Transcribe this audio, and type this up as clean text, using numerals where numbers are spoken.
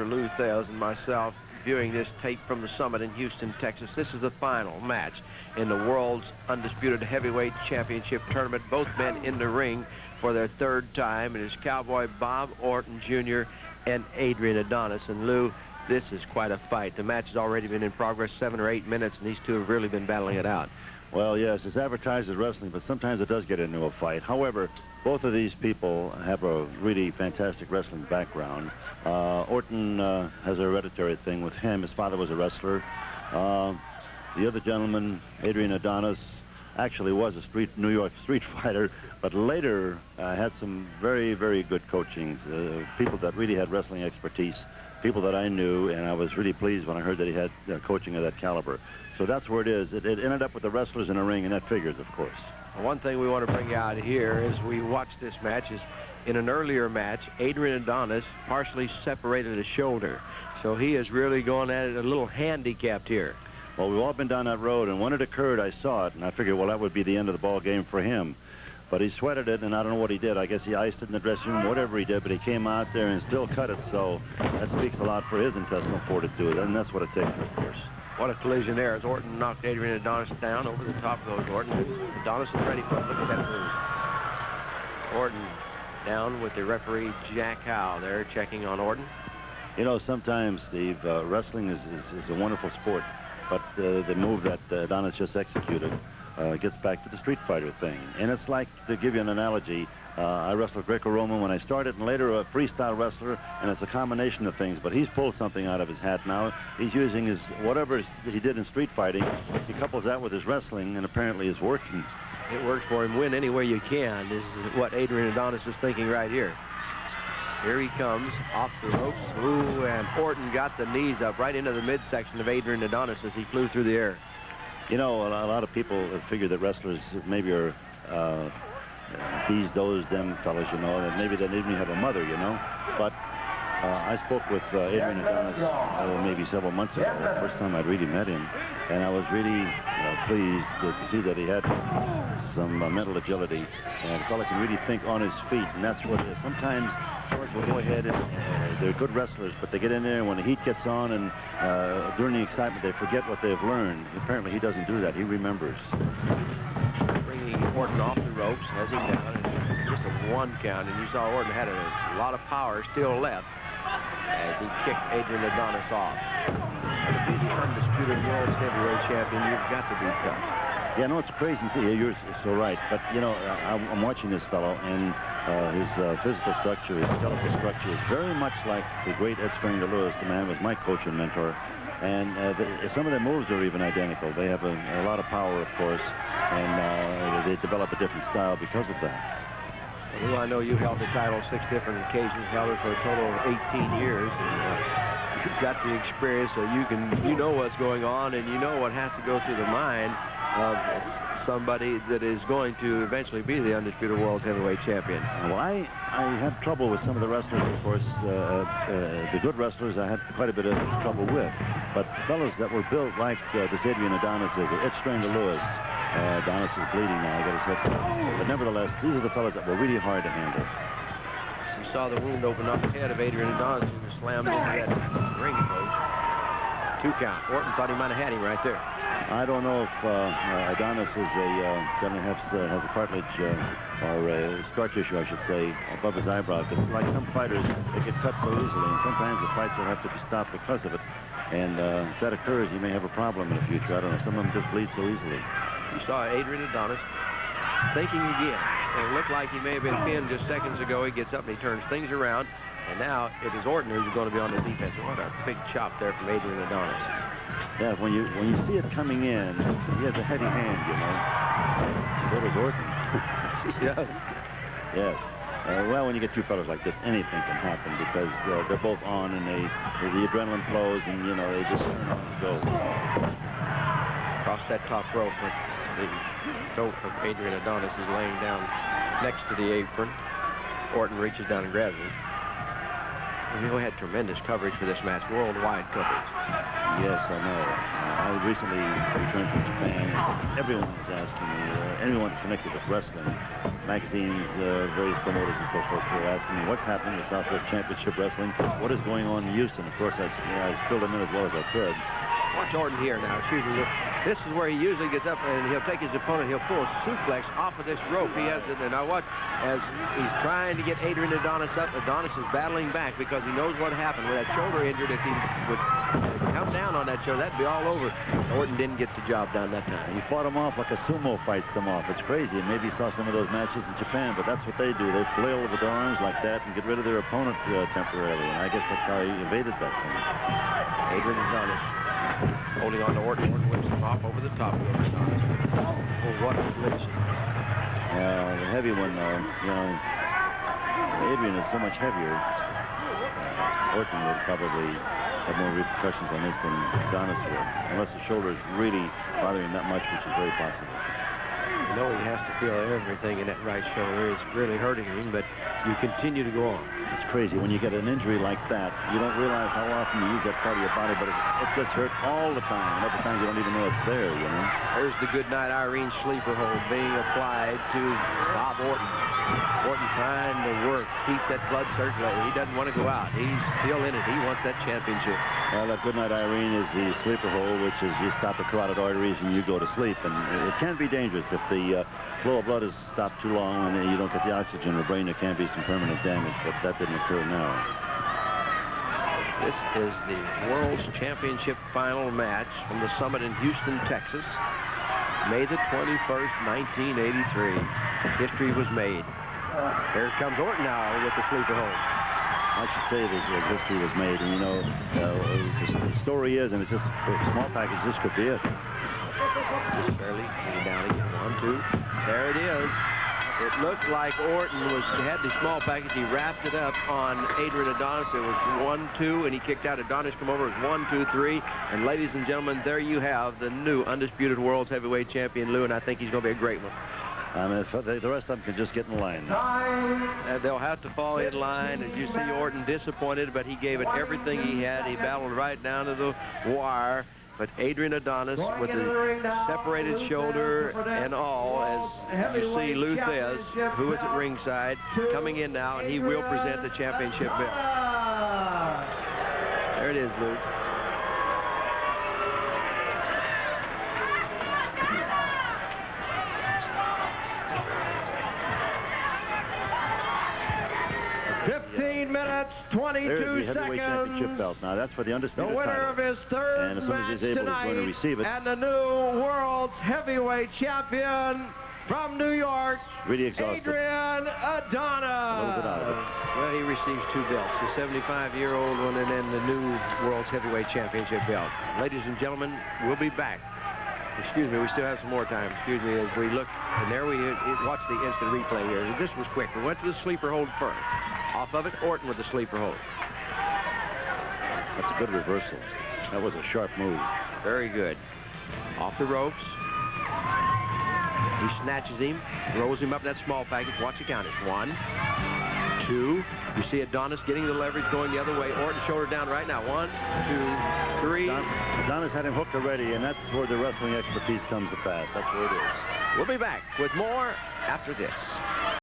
Lou Thales and myself viewing this tape from the summit in Houston, Texas. This is the final match in the world's undisputed heavyweight championship tournament. Both men in the ring for their third time. It is Cowboy Bob Orton Jr. and Adrian Adonis. And Lou, this is quite a fight. The match has already been in progress 7 or 8 minutes, and these two have really been battling it out. Well, yes, it's advertised as wrestling, but sometimes it does get into a fight. However, both of these people have a really fantastic wrestling background. Orton has a hereditary thing with him. His father was a wrestler. The other gentleman, Adrian Adonis, actually was a New York street fighter, but later had some very, very good coaching. People that really had wrestling expertise, people that I knew, and I was really pleased when I heard that he had coaching of that caliber. So that's where it is. It ended up with the wrestlers in the ring, and that figures, of course. One thing we want to bring out here as we watch this match is in an earlier match, Adrian Adonis partially separated his shoulder. So he is really going at it a little handicapped here. Well, we've all been down that road, and when it occurred, I saw it, and I figured, well, that would be the end of the ball game for him. But he sweated it, and I don't know what he did. I guess he iced it in the dressing room, whatever he did, but he came out there and still cut it, so that speaks a lot for his intestinal fortitude, and that's what it takes, of course. What a collision there as Orton knocked Adrian Adonis down. Over the top goes Orton. Adonis is ready for it. Look at that move. Orton down with the referee Jack Howe there checking on Orton. You know, sometimes, Steve, wrestling is a wonderful sport, but the move that Adonis just executed gets back to the street fighter thing. And it's like, to give you an analogy, I wrestled Greco-Roman when I started, and later a freestyle wrestler, and it's a combination of things. But he's pulled something out of his hat now. He's using his, whatever he did in street fighting, he couples that with his wrestling, and apparently it's working. It works for him. Win any way you can. This is what Adrian Adonis is thinking right here. Here he comes off the ropes. Ooh, and Orton got the knees up right into the midsection of Adrian Adonis as he flew through the air. You know, a lot of people figure that wrestlers maybe are those, them fellas, you know, that maybe they didn't even have a mother, you know. But I spoke with Adrian Adonis maybe several months ago, the first time I'd really met him, and I was really pleased to see that he had some mental agility, and the fella can really think on his feet, and that's what it is. Sometimes fellas will go ahead and they're good wrestlers, but they get in there and when the heat gets on and during the excitement they forget what they've learned. Apparently he doesn't do that. He remembers. Bringing Orton off the ropes, has him down, and just a 1 count, and you saw Orton had a lot of power still left as he kicked Adrian Adonis off. To be the undisputed world heavyweight champion, you've got to be tough. Yeah, no, it's a crazy thing. You're so right. But, you know, I'm watching this fellow, and his physical structure, his skeletal structure is very much like the great Ed Stranger Lewis, the man was my coach and mentor. And some of their moves are even identical. They have a lot of power, of course, and they develop a different style because of that. Well, I know you held the title 6 different occasions, held it for a total of 18 years. And, you've got the experience, so you know what's going on, and you know what has to go through the mind of somebody that is going to eventually be the undisputed world heavyweight champion. Well, I have trouble with some of the wrestlers, of course. The good wrestlers I had quite a bit of trouble with. But fellas that were built like this Adrian Adonis is, Ed Stranger Lewis. Adonis is bleeding now. I got his head cut. But nevertheless, these are the fellas that were really hard to handle. You saw the wound open up the head of Adrian Adonis and was slammed into that ring post. 2 count. Orton thought he might have had him right there. I don't know if Adonis is has a cartilage or a scar tissue, I should say, above his eyebrow. Because like some fighters, they get cut so easily, and sometimes the fights will have to be stopped because of it. And if that occurs, he may have a problem in the future. I don't know. Some of them just bleed so easily. You saw Adrian Adonis thinking again. It looked like he may have been pinned just seconds ago. He gets up and he turns things around. And now it is Orton who's going to be on the defense. What a big chop there from Adrian Adonis. Yeah, when you see it coming in, he has a heavy hand, you know. So does Orton. He does. Yes. Well, when you get two fellas like this, anything can happen because they're both on and the adrenaline flows and, you know, they just turn on and go. Across that top rope, the throat of Adrian Adonis is laying down next to the apron. Orton reaches down and grabs him. And he had tremendous coverage for this match, worldwide coverage. Yes, I know. I recently returned from Japan, and everyone was asking me, anyone connected with wrestling, magazines, various promoters and so forth, were asking me, what's happening with Southwest Championship Wrestling? What is going on in Houston? Of course, I filled them in as well as I could. Watch Orton here now. Excuse me. This is where he usually gets up and he'll take his opponent. He'll pull a suplex off of this rope. He has it. And now what? As he's trying to get Adrian Adonis up, Adonis is battling back because he knows what happened with that shoulder injured. If he would come down on that shoulder, that'd be all over. Orton didn't get the job done that time. He fought him off like a sumo fights him off. It's crazy. And maybe you saw some of those matches in Japan, but that's what they do. They flail with their arms like that and get rid of their opponent temporarily. And I guess that's how he evaded that thing. Adrian Adonis holding on to Orton. Orton whips him off over the top of Adonis. Oh, what a collision. The heavy one, you know, Adrian is so much heavier. Orton would probably have more repercussions on this than Adonis would, unless the shoulder is really bothering him that much, which is very possible. You know he has to feel everything in that right shoulder. It's really hurting him, but you continue to go on. It's crazy. When you get an injury like that, you don't realize how often you use that part of your body, but it gets hurt all the time. And other times you don't even know it's there, you know. There's the Goodnight Irene sleeper hold being applied to Bob Orton. Orton trying to work, keep that blood circulating. He doesn't want to go out. He's still in it. He wants that championship. Well, that Goodnight Irene is the sleeper hold, which is you stop the carotid arteries and you go to sleep. And it can be dangerous if the flow of blood is stopped too long and you don't get the oxygen in the brain. There can be some permanent damage, but that didn't occur now. This is the World's Championship final match from the Summit in Houston, Texas. May the 21st, 1983. History was made. Here comes Orton now with the sleeper hold. I should say that history was made, and you know, the story is, and it's just a small package, this could be it. Just barely getting down again. 1, 2. There it is. It looked like Orton had the small package. He wrapped it up on Adrian Adonis. It was 1, 2, and he kicked out. Adonis come over. It was 1, 2, 3. And ladies and gentlemen, there you have the new undisputed world's heavyweight champion, Lou, and I think he's going to be a great one. I mean, the rest of them can just get in line. They'll have to fall in line. As you see, Orton disappointed, but he gave it everything he had. He battled right down to the wire. But Adrian Adonis, with the separated shoulder and all, as you see Lou Thez, who is at ringside, coming in now, and he will present the championship belt. There it is, Lou. Minutes, 22 There's the heavyweight championship seconds. belt. Now that's for the undisputed The winner title. of his third And as soon as match he's able, tonight, he's going to receive it. and the new world's heavyweight champion from New York, Really exhausted. Adrian Adonis. A little bit out of it. Well, he receives 2 belts, the 75-year-old one and then the new world's heavyweight championship belt. Ladies and gentlemen, we'll be back. Excuse me, we still have some more time. Excuse me, as we look, and there we watch the instant replay here. This was quick. We went to the sleeper hold first. Off of it, Orton with the sleeper hold. That's a good reversal. That was a sharp move. Very good. Off the ropes. He snatches him, rolls him up in that small package. Watch the count. It's 1, 2. You see Adonis getting the leverage going the other way. Orton shoulder down right now. 1, 2, 3. Adonis had him hooked already, and that's where the wrestling expertise comes to pass. That's where it is. We'll be back with more after this.